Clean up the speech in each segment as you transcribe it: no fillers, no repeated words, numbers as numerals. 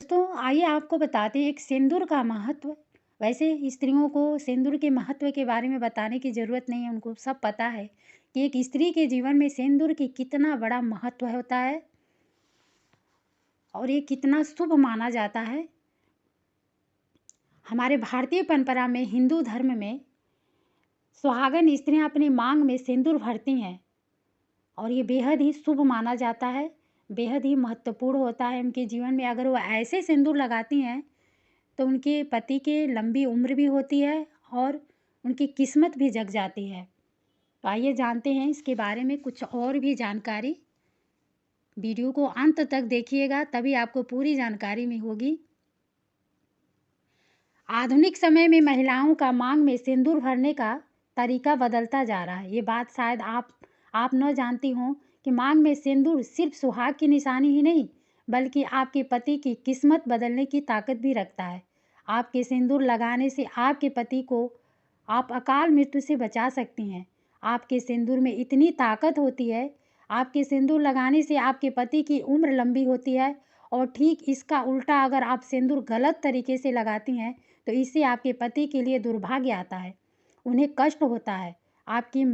दोस्तों आइए आपको बताते हैं एक सिंदूर का महत्व। वैसे स्त्रियों को सिंदूर के महत्व के बारे में बताने की ज़रूरत नहीं है, उनको सब पता है कि एक स्त्री के जीवन में सिंदूर की कितना बड़ा महत्व होता है और ये कितना शुभ माना जाता है। हमारे भारतीय परंपरा में, हिंदू धर्म में सुहागन स्त्रियां अपनी मांग में सिंदूर भरती हैं और ये बेहद ही शुभ माना जाता है, बेहद ही महत्वपूर्ण होता है उनके जीवन में। अगर वो ऐसे सिंदूर लगाती हैं तो उनके पति के लंबी उम्र भी होती है और उनकी किस्मत भी जग जाती है। तो आइए जानते हैं इसके बारे में कुछ और भी जानकारी। वीडियो को अंत तक देखिएगा तभी आपको पूरी जानकारी में होगी। आधुनिक समय में महिलाओं का मांग में सिंदूर भरने का तरीका बदलता जा रहा है। ये बात शायद आप न जानती हों कि मांग में सिंदूर सिर्फ सुहाग की निशानी ही नहीं, बल्कि आपके पति की किस्मत बदलने की ताकत भी रखता है। आपके सिंदूर लगाने से आपके पति को आप अकाल मृत्यु से बचा सकती हैं। आपके सिंदूर में इतनी ताकत होती है। आपके सिंदूर लगाने से आपके पति की उम्र लंबी होती है और ठीक इसका उल्टा अगर आप सिंदूर गलत तरीके से लगाती हैं तो इससे आपके पति के लिए दुर्भाग्य आता है, उन्हें कष्ट होता है, आपकी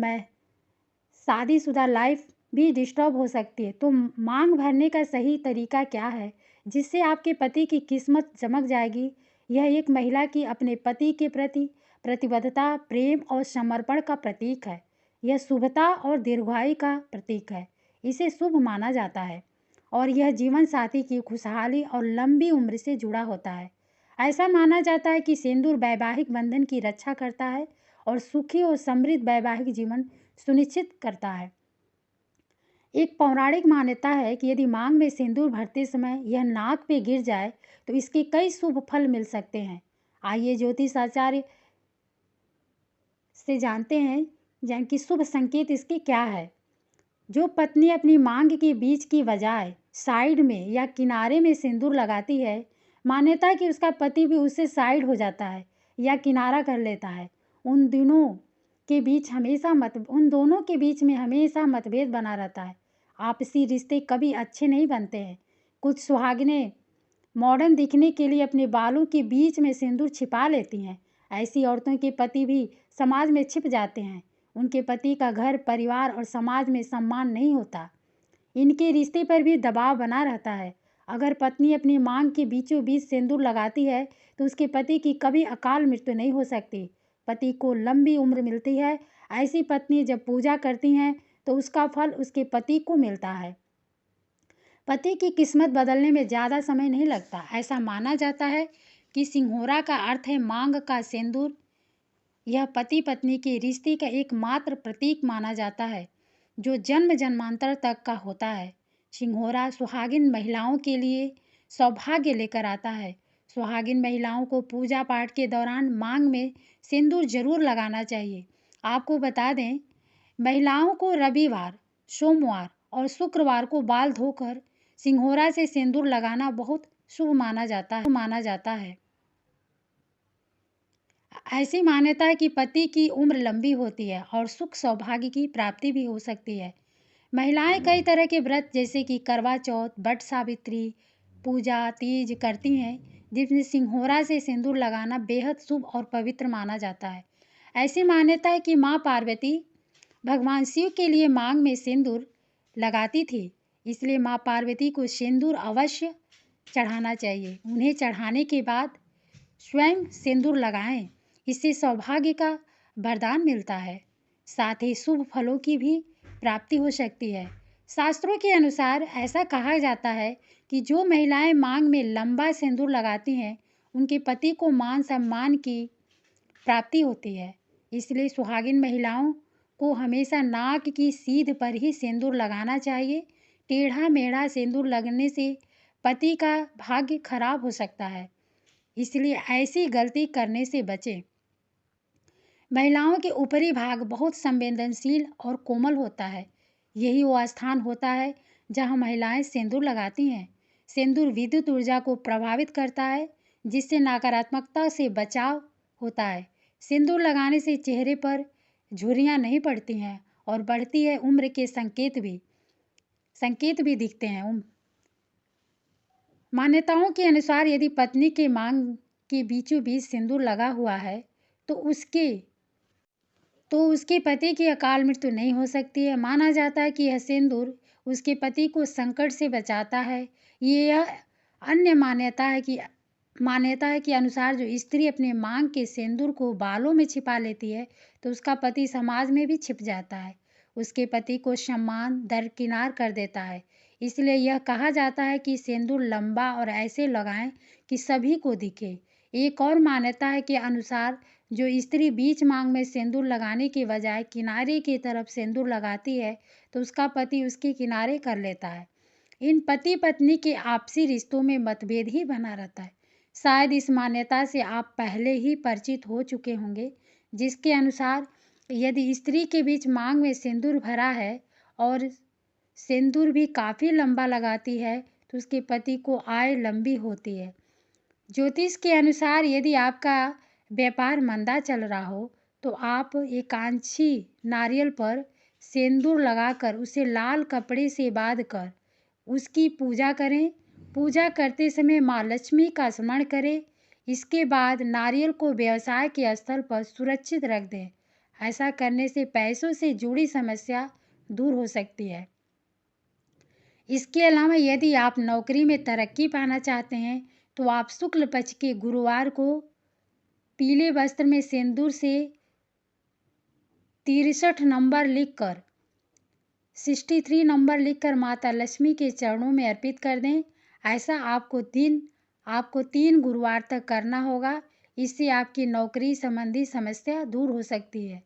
शादीशुदा लाइफ भी डिस्टर्ब हो सकती है। तो मांग भरने का सही तरीका क्या है जिससे आपके पति की किस्मत चमक जाएगी? यह एक महिला की अपने पति के प्रति प्रतिबद्धता, प्रेम और समर्पण का प्रतीक है। यह शुभता और दीर्घायु का प्रतीक है। इसे शुभ माना जाता है और यह जीवन साथी की खुशहाली और लंबी उम्र से जुड़ा होता है। ऐसा माना जाता है कि सिंदूर वैवाहिक बंधन की रक्षा करता है और सुखी और समृद्ध वैवाहिक जीवन सुनिश्चित करता है। एक पौराणिक मान्यता है कि यदि मांग में सिंदूर भरते समय यह नाक पे गिर जाए तो इसके कई शुभ फल मिल सकते हैं। आइए ज्योतिष आचार्य से जानते हैं कि शुभ संकेत इसके क्या है। जो पत्नी अपनी मांग के बीच की बजाय साइड में या किनारे में सिंदूर लगाती है, मान्यता है कि उसका पति भी उससे साइड हो जाता है या किनारा कर लेता है। उन दोनों के बीच में हमेशा मतभेद बना रहता है। आपसी रिश्ते कभी अच्छे नहीं बनते हैं। कुछ सुहागिनें मॉडर्न दिखने के लिए अपने बालों के बीच में सिंदूर छिपा लेती हैं। ऐसी औरतों के पति भी समाज में छिप जाते हैं। उनके पति का घर, परिवार और समाज में सम्मान नहीं होता। इनके रिश्ते पर भी दबाव बना रहता है। अगर पत्नी अपनी मांग के बीचों बीच सिंदूर लगाती है तो उसके पति की कभी अकाल मृत्यु नहीं हो सकती। पति को लंबी उम्र मिलती है। ऐसी पत्नी जब पूजा करती हैं तो उसका फल उसके पति को मिलता है। पति की किस्मत बदलने में ज़्यादा समय नहीं लगता। ऐसा माना जाता है कि सिंहोरा का अर्थ है मांग का सिंदूर। यह पति पत्नी के रिश्ते का एकमात्र प्रतीक माना जाता है जो जन्म जन्मांतर तक का होता है। सिंहोरा सुहागिन महिलाओं के लिए सौभाग्य लेकर आता है। सुहागिन महिलाओं को पूजा पाठ के दौरान मांग में सिंदूर जरूर लगाना चाहिए। आपको बता दें, महिलाओं को रविवार, सोमवार और शुक्रवार को बाल धोकर सिंहोरा से सिंदूर लगाना बहुत शुभ माना जाता है। ऐसी मान्यता है कि पति की उम्र लंबी होती है और सुख सौभाग्य की प्राप्ति भी हो सकती है। महिलाएं कई तरह के व्रत जैसे कि करवा चौथ, वट सावित्री, पूजा, तीज करती हैं, जिसमें सिंहोरा से सिंदूर लगाना बेहद शुभ और पवित्र माना जाता है। ऐसी मान्यता है कि माँ पार्वती भगवान शिव के लिए मांग में सिंदूर लगाती थी, इसलिए माँ पार्वती को सिंदूर अवश्य चढ़ाना चाहिए। उन्हें चढ़ाने के बाद स्वयं सिंदूर लगाएं, इससे सौभाग्य का वरदान मिलता है, साथ ही शुभ फलों की भी प्राप्ति हो सकती है। शास्त्रों के अनुसार ऐसा कहा जाता है कि जो महिलाएं मांग में लंबा सिंदूर लगाती हैं उनके पति को मान सम्मान की प्राप्ति होती है। इसलिए सुहागिन महिलाओं को हमेशा नाक की सीध पर ही सिंदूर लगाना चाहिए। टेढ़ा मेढ़ा सिंदूर लगने से पति का भाग्य खराब हो सकता है, इसलिए ऐसी गलती करने से बचें। महिलाओं के ऊपरी भाग बहुत संवेदनशील और कोमल होता है। यही वो स्थान होता है जहां महिलाएं सिंदूर लगाती हैं। सिंदूर विद्युत ऊर्जा को प्रभावित करता है, जिससे नकारात्मकता से बचाव होता है। सिंदूर लगाने से चेहरे पर झुर्रियाँ नहीं पड़ती हैं और बढ़ती है उम्र के संकेत भी दिखते हैं। मान्यताओं के अनुसार यदि पत्नी के मांग के बीचों बीच सिंदूर लगा हुआ है तो उसके उसके पति की अकाल मृत्यु नहीं हो सकती है। माना जाता है कि यह सिंदूर उसके पति को संकट से बचाता है। यह अन्य मान्यता है कि अनुसार जो स्त्री अपने मांग के सिंदूर को बालों में छिपा लेती है तो उसका पति समाज में भी छिप जाता है, उसके पति को सम्मान दरकिनार कर देता है। इसलिए यह कहा जाता है कि सिंदूर लंबा और ऐसे लगाएं कि सभी को दिखे। एक और मान्यता है के अनुसार जो स्त्री बीच मांग में सिंदूर लगाने के बजाय किनारे की तरफ सिंदूर लगाती है तो उसका पति उसके किनारे कर लेता है। इन पति पत्नी के आपसी रिश्तों में मतभेद ही बना रहता है। शायद इस मान्यता से आप पहले ही परिचित हो चुके होंगे, जिसके अनुसार यदि स्त्री के बीच मांग में सिंदूर भरा है और सिंदूर भी काफ़ी लंबा लगाती है तो उसके पति को आय लंबी होती है। ज्योतिष के अनुसार यदि आपका व्यापार मंदा चल रहा हो तो आप एकांशी नारियल पर सिंदूर लगाकर उसे लाल कपड़े से बांध कर उसकी पूजा करें। पूजा करते समय माँ लक्ष्मी का स्मरण करें। इसके बाद नारियल को व्यवसाय के स्थल पर सुरक्षित रख दें। ऐसा करने से पैसों से जुड़ी समस्या दूर हो सकती है। इसके अलावा यदि आप नौकरी में तरक्की पाना चाहते हैं तो आप शुक्ल पक्ष के गुरुवार को पीले वस्त्र में सिंदूर से 63 नंबर लिखकर 63 नंबर लिखकर माता लक्ष्मी के चरणों में अर्पित कर दें। ऐसा आपको 3 गुरुवार तक करना होगा। इससे आपकी नौकरी संबंधी समस्या दूर हो सकती है।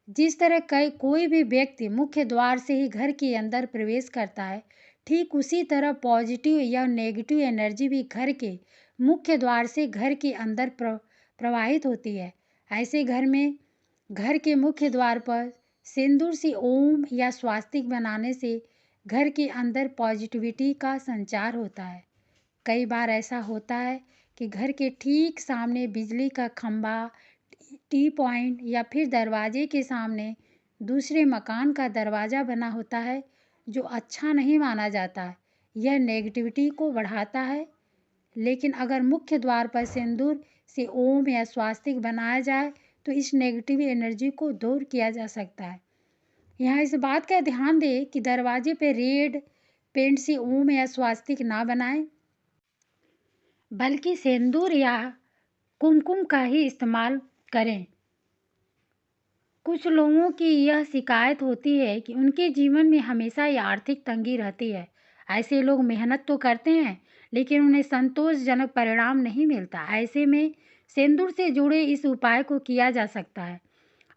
जिस तरह कोई भी व्यक्ति मुख्य द्वार से ही घर के अंदर प्रवेश करता है, ठीक उसी तरह पॉजिटिव या नेगेटिव एनर्जी भी घर के मुख्य द्वार से घर के अंदर प्रवाहित होती है। ऐसे घर के मुख्य द्वार पर सिंदूर से ओम या स्वास्तिक बनाने से घर के अंदर पॉजिटिविटी का संचार होता है। कई बार ऐसा होता है कि घर के ठीक सामने बिजली का खंभा, टी पॉइंट या फिर दरवाजे के सामने दूसरे मकान का दरवाज़ा बना होता है, जो अच्छा नहीं माना जाता है। यह नेगेटिविटी को बढ़ाता है। लेकिन अगर मुख्य द्वार पर सिंदूर से ओम या स्वास्तिक बनाया जाए तो इस नेगेटिव एनर्जी को दूर किया जा सकता है। यहाँ इस बात का ध्यान दें कि दरवाजे पे रेड पेंट से ओम या स्वास्तिक ना बनाएं, बल्कि सिंदूर या कुमकुम का ही इस्तेमाल करें। कुछ लोगों की यह शिकायत होती है कि उनके जीवन में हमेशा ये आर्थिक तंगी रहती है। ऐसे लोग मेहनत तो करते हैं लेकिन उन्हें संतोषजनक परिणाम नहीं मिलता। ऐसे में सिंदूर से जुड़े इस उपाय को किया जा सकता है।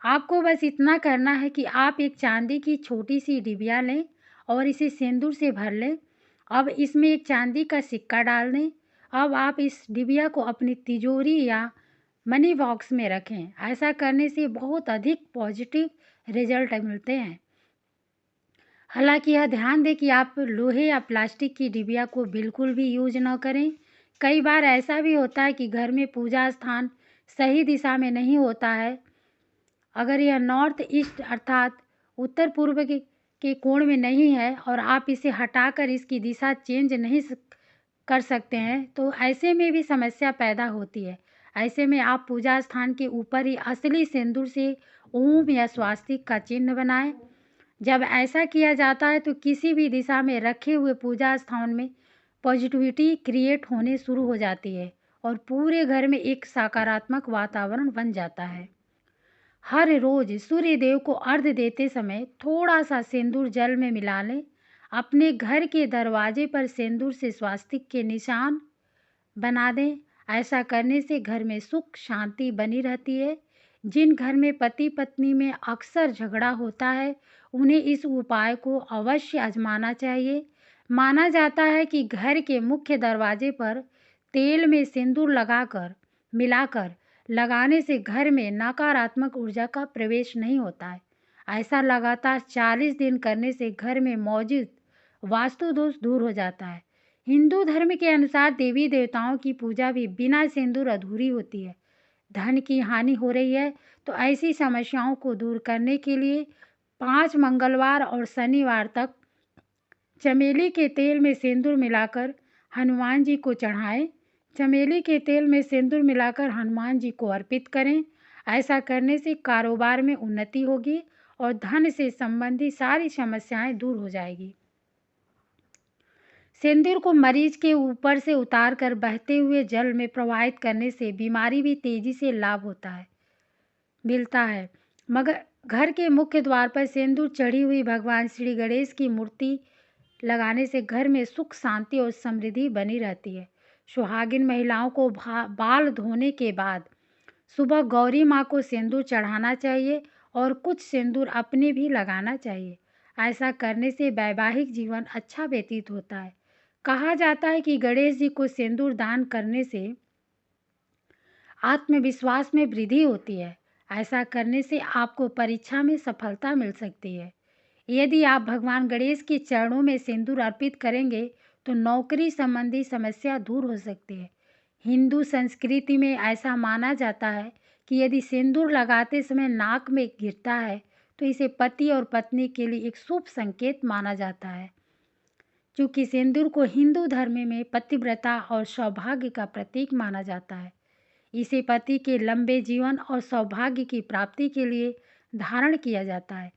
आपको बस इतना करना है कि आप एक चांदी की छोटी सी डिबिया लें और इसे सिंदूर से भर लें। अब इसमें एक चांदी का सिक्का डाल दें। अब आप इस डिबिया को अपनी तिजोरी या मनी बॉक्स में रखें। ऐसा करने से बहुत अधिक पॉजिटिव रिजल्ट मिलते हैं। हालांकि यह ध्यान दें कि आप लोहे या प्लास्टिक की डिबिया को बिल्कुल भी यूज न करें। कई बार ऐसा भी होता है कि घर में पूजा स्थान सही दिशा में नहीं होता है। अगर यह नॉर्थ ईस्ट अर्थात उत्तर पूर्व के कोण में नहीं है और आप इसे हटाकर इसकी दिशा चेंज नहीं कर सकते हैं तो ऐसे में भी समस्या पैदा होती है। ऐसे में आप पूजा स्थान के ऊपर ही असली सिंदूर से ओम या स्वास्तिक का चिन्ह बनाएं। जब ऐसा किया जाता है तो किसी भी दिशा में रखे हुए पूजा स्थान में पॉजिटिविटी क्रिएट होने शुरू हो जाती है और पूरे घर में एक सकारात्मक वातावरण बन जाता है। हर रोज सूर्य देव को अर्घ्य देते समय थोड़ा सा सिंदूर जल में मिला लें। अपने घर के दरवाजे पर सिंदूर से स्वास्तिक के निशान बना दें। ऐसा करने से घर में सुख शांति बनी रहती है। जिन घर में पति पत्नी में अक्सर झगड़ा होता है उन्हें इस उपाय को अवश्य आजमाना चाहिए। माना जाता है कि घर के मुख्य दरवाजे पर तेल में सिंदूर मिलाकर लगाने से घर में नकारात्मक ऊर्जा का प्रवेश नहीं होता है। ऐसा लगातार 40 दिन करने से घर में मौजूद वास्तु दोष दूर हो जाता है। हिंदू धर्म के अनुसार देवी देवताओं की पूजा भी बिना सिंदूर अधूरी होती है। धन की हानि हो रही है तो ऐसी समस्याओं को दूर करने के लिए 5 मंगलवार और शनिवार तक चमेली के तेल में सिंदूर मिलाकर हनुमान जी को चढ़ाएं। चमेली के तेल में सिंदूर मिलाकर हनुमान जी को अर्पित करें। ऐसा करने से कारोबार में उन्नति होगी और धन से संबंधी सारी समस्याएं दूर हो जाएगी। सिंदूर को मरीज के ऊपर से उतारकर बहते हुए जल में प्रवाहित करने से बीमारी भी तेजी से लाभ मिलता है। मगर घर के मुख्य द्वार पर सिंदूर चढ़ी हुई भगवान श्री गणेश की मूर्ति लगाने से घर में सुख, शांति और समृद्धि बनी रहती है। सुहागिन महिलाओं को बाल धोने के बाद सुबह गौरी माँ को सिंदूर चढ़ाना चाहिए और कुछ सिंदूर अपने भी लगाना चाहिए। ऐसा करने से वैवाहिक जीवन अच्छा व्यतीत होता है। कहा जाता है कि गणेश जी को सिंदूर दान करने से आत्मविश्वास में वृद्धि होती है। ऐसा करने से आपको परीक्षा में सफलता मिल सकती है। यदि आप भगवान गणेश के चरणों में सिंदूर अर्पित करेंगे तो नौकरी संबंधी समस्या दूर हो सकती है। हिंदू संस्कृति में ऐसा माना जाता है कि यदि सिंदूर लगाते समय नाक में गिरता है तो इसे पति और पत्नी के लिए एक शुभ संकेत माना जाता है। क्योंकि सिंदूर को हिंदू धर्म में पतिव्रता और सौभाग्य का प्रतीक माना जाता है। इसे पति के लंबे जीवन और सौभाग्य की प्राप्ति के लिए धारण किया जाता है।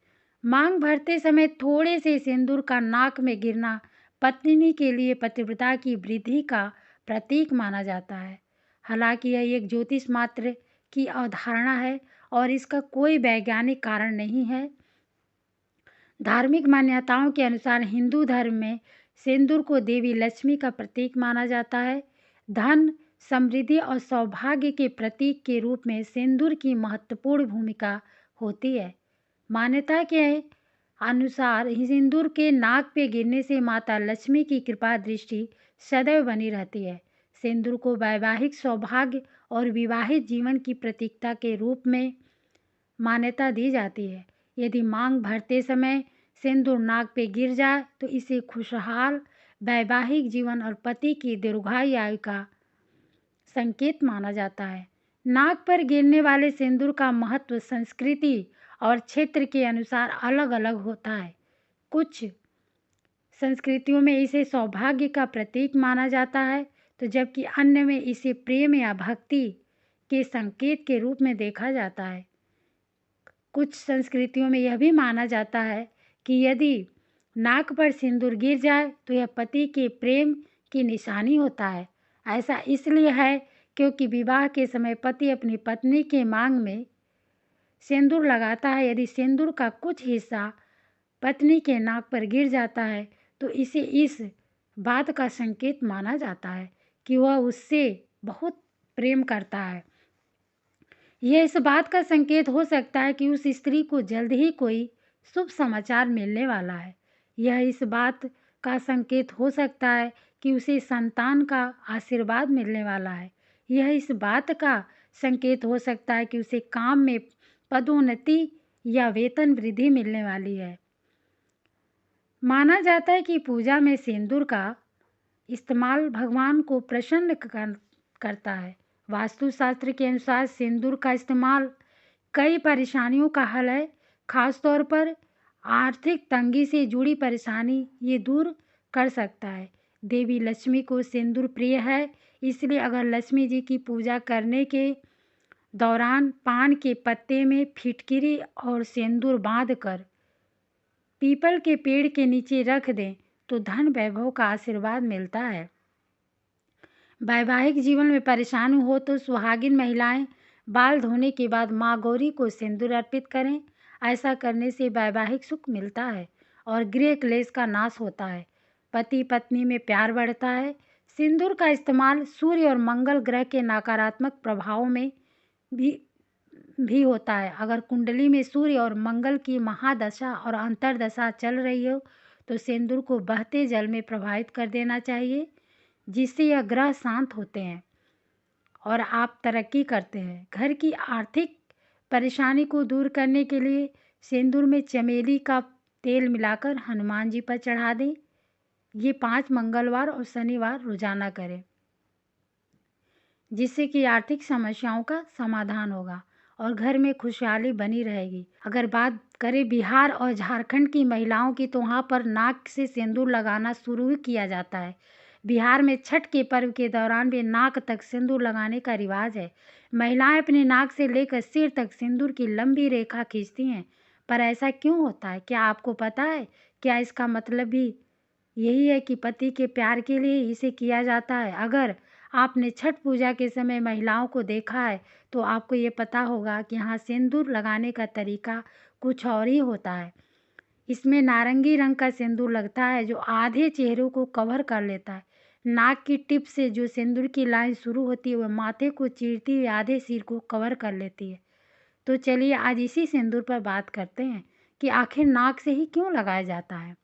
मांग भरते समय थोड़े से सिंदूर का नाक में गिरना पत्नी के लिए पतिव्रता की वृद्धि का प्रतीक माना जाता है। हालांकि यह एक ज्योतिष मात्र की अवधारणा है और इसका कोई वैज्ञानिक कारण नहीं है। धार्मिक मान्यताओं के अनुसार हिंदू धर्म में सिंदूर को देवी लक्ष्मी का प्रतीक माना जाता है। धन, समृद्धि और सौभाग्य के प्रतीक के रूप में सिंदूर की महत्वपूर्ण भूमिका होती है। मान्यता के अनुसार सिंदूर के नाक पे गिरने से माता लक्ष्मी की कृपा दृष्टि सदैव बनी रहती है। सिंदूर को वैवाहिक सौभाग्य और विवाहित जीवन की प्रतीकता के रूप में मान्यता दी जाती है। यदि मांग भरते समय सिंदूर नाक पे गिर जाए तो इसे खुशहाल वैवाहिक जीवन और पति की दीर्घायु आयु का संकेत माना जाता है। नाक पर गिरने वाले सिंदूर का महत्व संस्कृति और क्षेत्र के अनुसार अलग अलग होता है। कुछ संस्कृतियों में इसे सौभाग्य का प्रतीक माना जाता है तो जबकि अन्य में इसे प्रेम या भक्ति के संकेत के रूप में देखा जाता है। कुछ संस्कृतियों में यह भी माना जाता है कि यदि नाक पर सिंदूर गिर जाए तो यह पति के प्रेम की निशानी होता है। ऐसा इसलिए है क्योंकि विवाह के समय पति अपनी पत्नी के मांग में सिंदूर लगाता है। यदि सिंदूर का कुछ हिस्सा पत्नी के नाक पर गिर जाता है तो इसे इस बात का संकेत माना जाता है कि वह उससे बहुत प्रेम करता है। यह इस बात का संकेत हो सकता है कि उस स्त्री को जल्द ही कोई शुभ समाचार मिलने वाला है। यह इस बात का संकेत हो सकता है कि उसे संतान का आशीर्वाद मिलने वाला है। यह इस बात का संकेत हो सकता है कि उसे काम में पदोन्नति या वेतन वृद्धि मिलने वाली है। माना जाता है कि पूजा में सिंदूर का इस्तेमाल भगवान को प्रसन्न करता है। वास्तुशास्त्र के अनुसार सिंदूर का इस्तेमाल कई परेशानियों का हल है। खासतौर पर आर्थिक तंगी से जुड़ी परेशानी ये दूर कर सकता है। देवी लक्ष्मी को सिंदूर प्रिय है, इसलिए अगर लक्ष्मी जी की पूजा करने के दौरान पान के पत्ते में फिटकिरी और सिंदूर बांधकर पीपल के पेड़ के नीचे रख दें तो धन वैभव का आशीर्वाद मिलता है। वैवाहिक जीवन में परेशान हो तो सुहागिन महिलाएं बाल धोने के बाद माँ गौरी को सिंदूर अर्पित करें। ऐसा करने से वैवाहिक सुख मिलता है और गृह क्लेश का नाश होता है। पति पत्नी में प्यार बढ़ता है। सिंदूर का इस्तेमाल सूर्य और मंगल ग्रह के नकारात्मक प्रभावों में भी होता है। अगर कुंडली में सूर्य और मंगल की महादशा और अंतरदशा चल रही हो तो सिंदूर को बहते जल में प्रवाहित कर देना चाहिए, जिससे यह ग्रह शांत होते हैं और आप तरक्की करते हैं। घर की आर्थिक परेशानी को दूर करने के लिए सिंदूर में चमेली का तेल मिलाकर हनुमान जी पर चढ़ा दें। ये 5 मंगलवार और शनिवार रोजाना करें, जिससे कि आर्थिक समस्याओं का समाधान होगा और घर में खुशहाली बनी रहेगी। अगर बात करें बिहार और झारखंड की महिलाओं की तो वहाँ पर नाक से सिंदूर लगाना शुरू ही किया जाता है। बिहार में छठ के पर्व के दौरान भी नाक तक सिंदूर लगाने का रिवाज है। महिलाएं अपने नाक से लेकर सिर तक सिंदूर की लंबी रेखा खींचती हैं। पर ऐसा क्यों होता है, क्या आपको पता है? क्या इसका मतलब भी यही है कि पति के प्यार के लिए इसे किया जाता है? अगर आपने छठ पूजा के समय महिलाओं को देखा है तो आपको ये पता होगा कि यहाँ सिंदूर लगाने का तरीका कुछ और ही होता है। इसमें नारंगी रंग का सिंदूर लगता है जो आधे चेहरे को कवर कर लेता है। नाक की टिप से जो सिंदूर की लाइन शुरू होती है वह माथे को चीरती हुई आधे सिर को कवर कर लेती है। तो चलिए आज इसी सिंदूर पर बात करते हैं कि आखिर नाक से ही क्यों लगाया जाता है।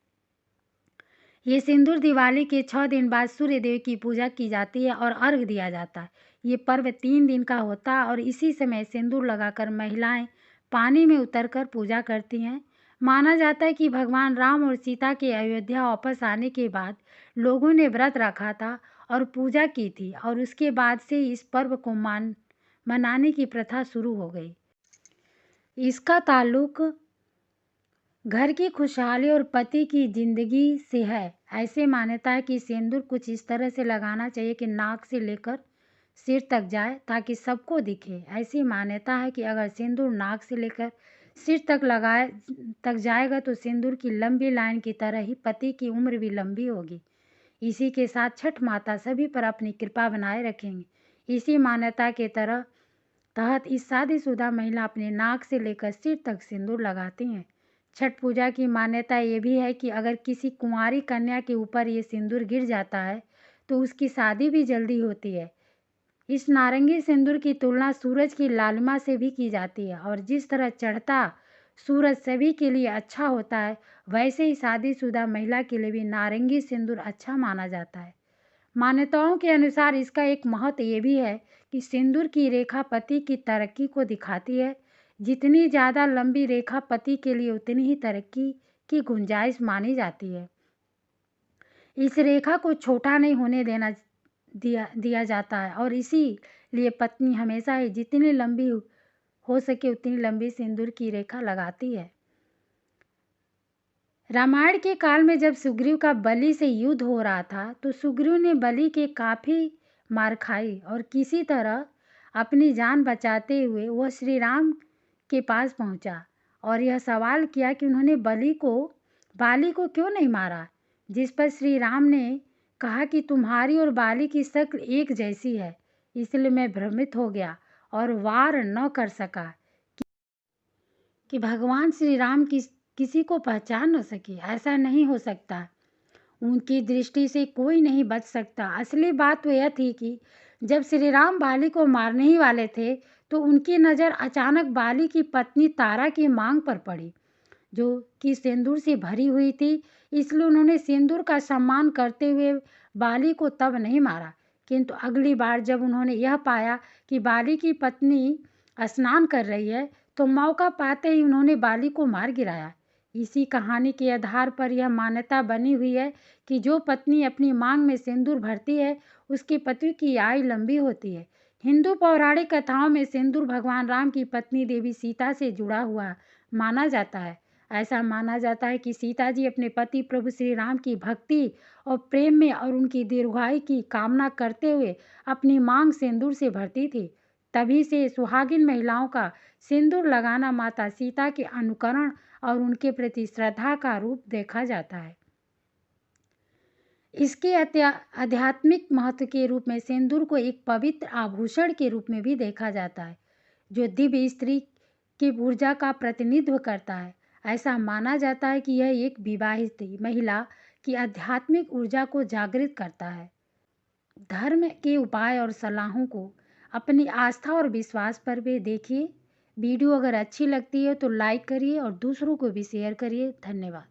ये सिंदूर दिवाली के 6 दिन बाद सूर्य देव की पूजा की जाती है और अर्घ दिया जाता है। ये पर्व 3 दिन का होता है और इसी समय सिंदूर लगाकर महिलाएं पानी में उतरकर पूजा करती हैं। माना जाता है कि भगवान राम और सीता के अयोध्या वापस आने के बाद लोगों ने व्रत रखा था और पूजा की थी और उसके बाद से इस पर्व को मनाने की प्रथा शुरू हो गई। इसका ताल्लुक घर की खुशहाली और पति की जिंदगी से है। ऐसे मान्यता है कि सिंदूर कुछ इस तरह से लगाना चाहिए कि नाक से लेकर सिर तक जाए ताकि सबको दिखे। ऐसी मान्यता है कि अगर सिंदूर नाक से लेकर सिर तक जाएगा तो सिंदूर की लंबी लाइन की तरह ही पति की उम्र भी लंबी होगी। इसी के साथ छठ माता सभी पर अपनी कृपा बनाए रखेंगे। इसी मान्यता के तहत इस शादीशुदा महिला अपने नाक से लेकर सिर तक सिंदूर लगाती हैं। छठ पूजा की मान्यता ये भी है कि अगर किसी कुंवारी कन्या के ऊपर ये सिंदूर गिर जाता है तो उसकी शादी भी जल्दी होती है। इस नारंगी सिंदूर की तुलना सूरज की लालिमा से भी की जाती है और जिस तरह चढ़ता सूरज सभी के लिए अच्छा होता है वैसे ही शादीशुदा महिला के लिए भी नारंगी सिंदूर अच्छा माना जाता है। मान्यताओं के अनुसार इसका एक महत्व ये भी है कि सिंदूर की रेखा पति की तरक्की को दिखाती है। जितनी ज़्यादा लंबी रेखा पति के लिए उतनी ही तरक्की की गुंजाइश मानी जाती है। इस रेखा को छोटा नहीं होने दिया जाता है और इसीलिए पत्नी हमेशा ही जितनी लंबी हो सके उतनी लंबी सिंदूर की रेखा लगाती है। रामायण के काल में जब सुग्रीव का बलि से युद्ध हो रहा था तो सुग्रीव ने बलि के काफ़ी मार खाई और किसी तरह अपनी जान बचाते हुए वह श्री राम के पास पहुंचा और यह सवाल किया कि उन्होंने बाली को क्यों नहीं मारा। जिस पर श्री राम ने कहा कि तुम्हारी और बाली की शक्ल एक जैसी है, इसलिए मैं भ्रमित हो गया और वार न कर सका कि भगवान श्री राम किसी को पहचान न सके। ऐसा नहीं हो सकता, उनकी दृष्टि से कोई नहीं बच सकता। असली बात तो यह थी कि जब श्री राम बाली को मारने ही वाले थे तो उनकी नज़र अचानक बाली की पत्नी तारा की मांग पर पड़ी जो कि सिंदूर से भरी हुई थी। इसलिए उन्होंने सिंदूर का सम्मान करते हुए बाली को तब नहीं मारा। किंतु अगली बार जब उन्होंने यह पाया कि बाली की पत्नी स्नान कर रही है तो मौका पाते ही उन्होंने बाली को मार गिराया। इसी कहानी के आधार पर यह मान्यता बनी हुई है कि जो पत्नी अपनी मांग में सिंदूर भरती है उसके पति की आयु लंबी होती है। हिंदू पौराणिक कथाओं में सिंदूर भगवान राम की पत्नी देवी सीता से जुड़ा हुआ माना जाता है। ऐसा माना जाता है कि सीता जी अपने पति प्रभु श्री राम की भक्ति और प्रेम में और उनकी दीर्घायु की कामना करते हुए अपनी मांग सिंदूर से भरती थी। तभी से सुहागिन महिलाओं का सिंदूर लगाना माता सीता के अनुकरण और उनके प्रति श्रद्धा का रूप देखा जाता है। इसके आध्यात्मिक महत्व के रूप में सिंदूर को एक पवित्र आभूषण के रूप में भी देखा जाता है जो दिव्य स्त्री की ऊर्जा का प्रतिनिधित्व करता है। ऐसा माना जाता है कि यह एक विवाहित महिला की आध्यात्मिक ऊर्जा को जागृत करता है। धर्म के उपाय और सलाहों को अपनी आस्था और विश्वास पर भी देखिए। वीडियो अगर अच्छी लगती है तो लाइक करिए और दूसरों को भी शेयर करिए। धन्यवाद।